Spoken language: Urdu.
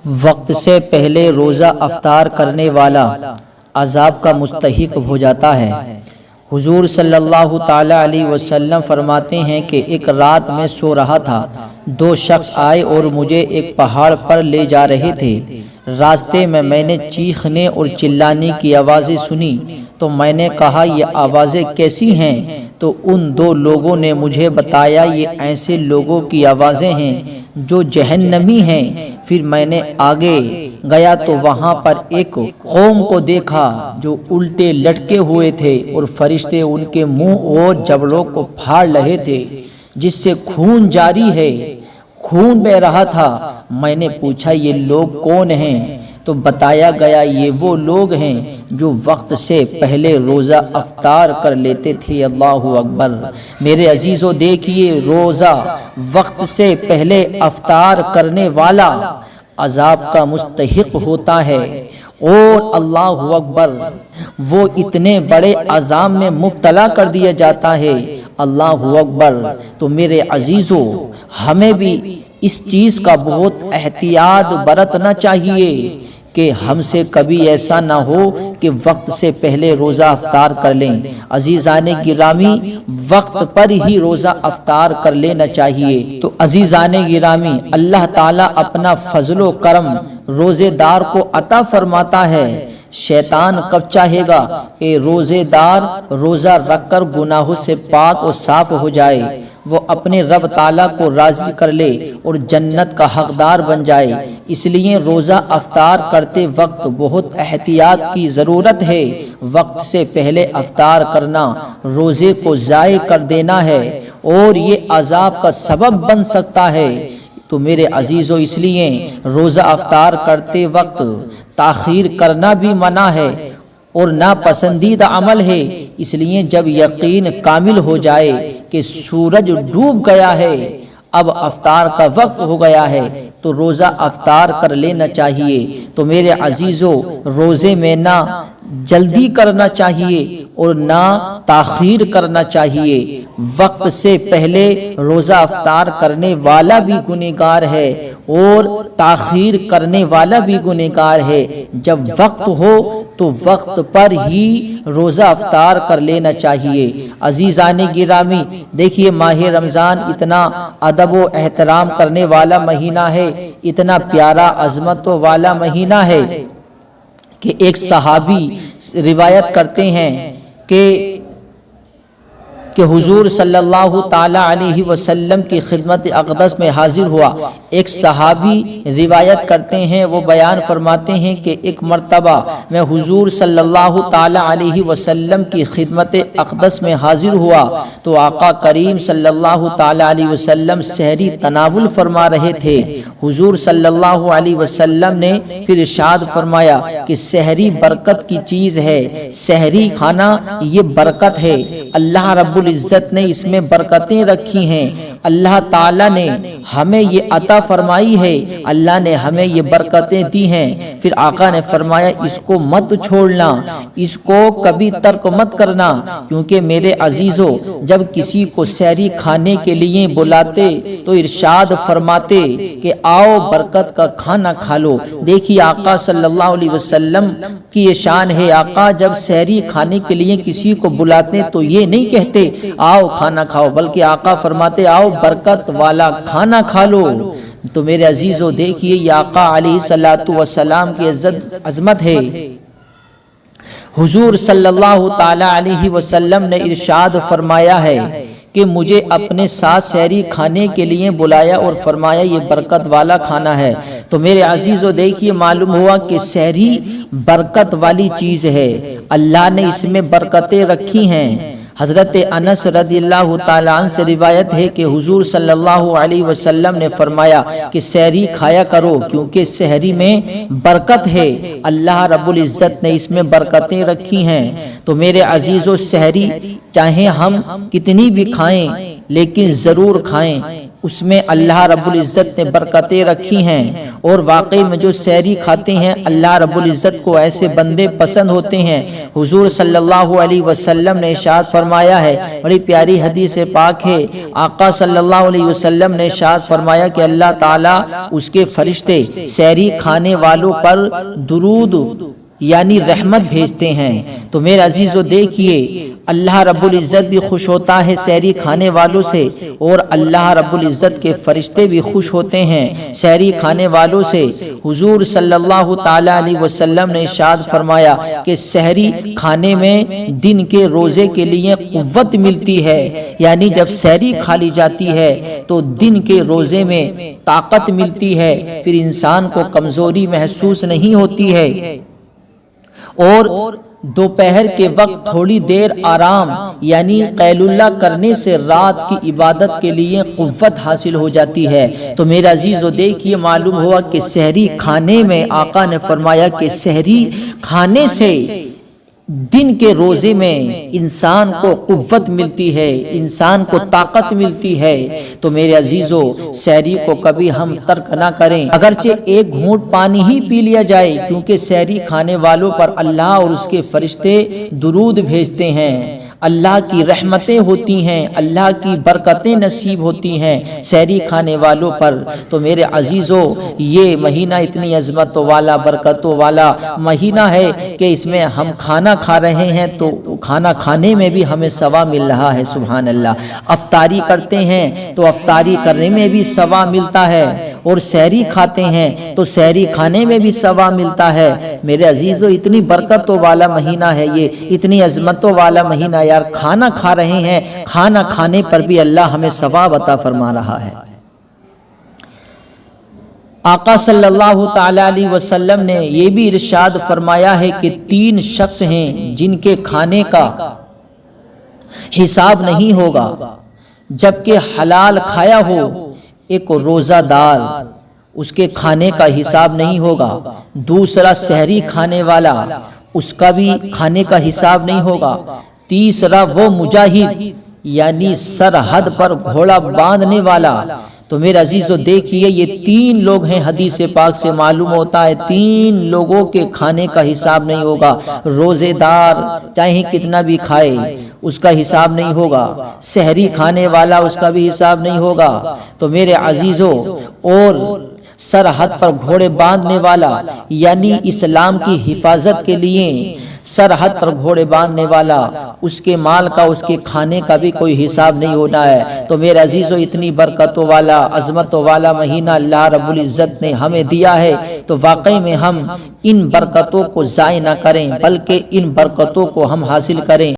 وقت سے پہلے روزہ افطار کرنے والا عذاب کا مستحق ہو جاتا ہے۔ حضور صلی اللہ تعالی علیہ وسلم فرماتے ہیں کہ ایک رات میں سو رہا تھا، دو شخص آئے اور مجھے ایک پہاڑ پر لے جا رہے تھے۔ راستے میں نے چیخنے اور چلانے کی آوازیں سنی تو میں نے کہا یہ آوازیں کیسی ہیں؟ تو ان دو لوگوں نے مجھے بتایا یہ ایسے لوگوں کی آوازیں ہیں جو جہنمی ہیں۔ پھر میں نے آگے گیا تو وہاں پر ایک قوم کو دیکھا جو الٹے لٹکے ہوئے تھے اور فرشتے ان کے منہ اور جبڑوں کو پھاڑ رہے تھے جس سے خون جاری ہے، خون بہ رہا تھا۔ میں نے پوچھا یہ لوگ کون ہیں؟ تو بتایا گیا یہ وہ لوگ ہیں جو وقت سے پہلے روزہ افطار کر لیتے تھے۔ اللہ اکبر۔ میرے عزیزو دیکھیے، روزہ وقت سے پہلے افطار کرنے والا عذاب کا مستحق ہوتا ہے، اور اللہ اکبر، وہ اتنے بڑے عذاب میں مبتلا کر دیا جاتا ہے۔ اللہ اکبر۔ تو میرے عزیزو، ہمیں بھی اس چیز کا بہت احتیاط برتنا چاہیے کہ ہم سے کبھی ایسا نہ ہو کہ وقت سے پہلے روزہ افطار کر لیں۔ عزیزان گرامی، وقت پر ہی روزہ افطار کر لینا چاہیے۔ تو عزیزان گرامی، اللہ تعالیٰ اپنا فضل و کرم روزے دار کو عطا فرماتا ہے۔ شیطان کب چاہے گا کہ روزے دار روزہ رکھ کر گناہوں سے پاک و صاف ہو جائے، وہ اپنے رب تعالیٰ کو راضی کر لے اور جنت کا حقدار بن جائے۔ اس لیے روزہ افطار کرتے وقت بہت احتیاط کی ضرورت ہے۔ وقت سے پہلے افطار کرنا روزے کو ضائع کر دینا ہے اور یہ عذاب کا سبب بن سکتا ہے۔ تو میرے عزیزو، اس لیے روزہ افطار کرتے وقت تاخیر کرنا بھی منع ہے اور ناپسندیدہ عمل ہے۔ اس لیے جب یقین کامل ہو جائے کہ سورج ڈوب گیا ہے، اب افطار کا وقت ہو گیا ہے، تو روزہ افطار کر لینا چاہیے۔ تو میرے عزیزو، روزے میں نہ جلدی کرنا چاہیے اور نہ تاخیر کرنا چاہیے۔ وقت سے پہلے روزہ افطار کرنے والا بھی گنہگار ہے اور تاخیر کرنے والا بھی گنہگار ہے۔ جب وقت ہو تو وقت پر ہی روزہ افطار کر لینا چاہیے۔ عزیزان گرامی، دیکھیے ماہ رمضان اتنا ادب و احترام کرنے والا مہینہ ہے، اتنا پیارا عظمت والا مہینہ ہے کہ ایک صحابی روایت کرتے ہیں کہ حضور صلی اللہ تعالی علیہ وسلم کی خدمت اقدس میں حاضر ہوا۔ ایک صحابی روایت کرتے ہیں، وہ بیان فرماتے ہیں کہ ایک مرتبہ میں حضور صلی اللہ تعالی علیہ وسلم کی خدمت اقدس میں حاضر ہوا تو آقا کریم صلی اللہ تعالی علیہ وسلم سحری تناول فرما رہے تھے۔ حضور صلی اللہ علیہ وسلم نے پھر ارشاد فرمایا کہ سحری برکت کی چیز ہے، سحری کھانا یہ برکت ہے، اللہ رب العزت نے اس میں برکتیں رکھی ہیں، اللہ تعالیٰ نے ہمیں یہ عطا فرمائی ہے، اللہ نے ہمیں یہ برکتیں دی ہیں۔ پھر آقا نے فرمایا اس کو مت چھوڑنا، اس کو کبھی ترک مت کرنا، کیونکہ میرے عزیزو، جب کسی کو سحری کھانے کے لیے بلاتے تو ارشاد فرماتے کہ آؤ برکت کا کھانا کھا لو۔ دیکھیے آقا صلی اللہ علیہ وسلم کی یہ شان ہے، آقا جب سحری کھانے کے لیے کسی کو بلاتے تو یہ نہیں کہتے آؤ کھانا کھاؤ، بلکہ آقا فرماتے آؤ برکت والا کھانا کھا لو۔ تو میرے عزیزو دیکھیے یہ آقا علیہ الصلوۃ والسلام کی عظمت ہے۔ حضور صلی اللہ تعالی علیہ وسلم نے ارشاد فرمایا ہے کہ مجھے اپنے ساتھ سحری کھانے کے لیے بلایا اور فرمایا یہ برکت والا کھانا ہے۔ تو میرے عزیزو دیکھیے معلوم ہوا کہ سحری برکت والی چیز ہے، اللہ نے اس میں برکتیں رکھی ہیں۔ حضرت انس رضی اللہ تعالیٰ عنہ سے روایت ہے کہ حضور صلی اللہ علیہ وسلم نے فرمایا کہ سحری کھایا کرو کیونکہ سحری میں برکت ہے، اللہ رب العزت نے اس میں برکتیں رکھی ہیں۔ تو میرے عزیزو، سحری چاہے ہم کتنی بھی کھائیں لیکن ضرور کھائیں، اس میں اللہ رب العزت نے برکتیں رکھی ہیں، اور واقعی میں جو سحری کھاتے ہیں اللہ رب العزت کو ایسے بندے پسند ہوتے ہیں۔ حضور صلی اللہ علیہ وسلم نے ارشاد فرمایا ہے، بڑی پیاری حدیث پاک ہے، آقا صلی اللہ علیہ وسلم نے ارشاد فرمایا کہ اللہ تعالیٰ اس کے فرشتے سحری کھانے والوں پر درود یعنی رحمت بھیجتے ہیں۔ تو میرے عزیزو دیکھیے، اللہ رب العزت بھی خوش ہوتا ہے سحری کھانے والوں سے، اور اللہ رب العزت کے فرشتے بھی خوش ہوتے ہیں سحری کھانے والوں سے۔ حضور صلی اللہ تعالی علیہ وسلم نے ارشاد فرمایا کہ سحری کھانے میں دن کے روزے کے لیے قوت ملتی ہے، یعنی جب سحری کھا لی جاتی ہے تو دن کے روزے میں طاقت ملتی ہے، پھر انسان کو کمزوری محسوس نہیں ہوتی ہے، اور دوپہر کے وقت تھوڑی دیر آرام یعنی قیلولہ کرنے سے رات کی عبادت کے لیے قوت حاصل ہو جاتی ہے۔ تو میرے عزیزو دیکھیے، معلوم ہوا کہ سحری کھانے میں آقا نے فرمایا کہ سحری کھانے سے دن کے روزے میں انسان کو قوت ملتی ہے، انسان کو طاقت ملتی ہے۔ تو میرے عزیزو، سحری کو کبھی ہم ترک نہ کریں، اگرچہ ایک گھونٹ پانی ہی پی لیا جائے، کیونکہ سحری کھانے والوں پر اللہ اور اس کے فرشتے درود بھیجتے ہیں، اللہ کی رحمتیں ہوتی ہیں، اللہ کی برکتیں نصیب ہوتی ہیں سحری کھانے والوں پر۔ تو میرے عزیزو، یہ مہینہ اتنی عظمتوں والا، برکتوں والا مہینہ ہے کہ اس میں ہم کھانا کھا رہے ہیں تو کھانا کھانے میں بھی ہمیں ثواب مل رہا ہے، سبحان اللہ۔ افطاری کرتے ہیں تو افطاری کرنے میں بھی ثواب ملتا ہے، اور سحری کھاتے ہیں تو سحری کھانے میں بھی ثواب ملتا ہے۔ میرے عزیزو، اتنی برکتوں والا مہینہ ہے یہ، اتنی عظمتوں والا مہینہ، یار کھانا کھا رہے ہیں، کھانا کھانے پر بھی اللہ ہمیں ثواب عطا فرما رہا ہے۔ آقا صلی اللہ تعالی علیہ وسلم نے یہ بھی ارشاد فرمایا ہے کہ 3 شخص ہیں جن کے کھانے کا حساب نہیں ہوگا جبکہ حلال کھایا ہو۔ ایک روزہ دار، اس کے کھانے کا حساب نہیں ہوگا، دوسرا سحری کھانے والا، اس کا بھی کھانے کا حساب نہیں ہوگا، تیسرا وہ مجاہد یعنی سرحد پر گھوڑا باندھنے والا۔ تو میرے عزیزو دیکھیے، یہ 3 لوگ ہیں، حدیث پاک سے معلوم ہوتا ہے 3 لوگوں کے کھانے کا حساب نہیں ہوگا۔ روزے دار چاہے کتنا بھی کھائے اس کا حساب نہیں ہوگا، سحری کھانے والا اس کا بھی حساب نہیں ہوگا۔ تو میرے عزیزو، اور سرحد پر گھوڑے باندھنے والا یعنی اسلام کی حفاظت کے لیے سرحد پر گھوڑے باندھنے والا، اس کے مال کا، اس کے کھانے کا بھی کوئی حساب نہیں ہونا ہے۔ تو میرے عزیزو، اتنی برکتوں والا، عظمتوں والا مہینہ اللہ رب العزت نے ہمیں دیا ہے، تو واقعی میں ہم ان برکتوں کو ضائع نہ کریں، بلکہ ان برکتوں کو ہم حاصل کریں۔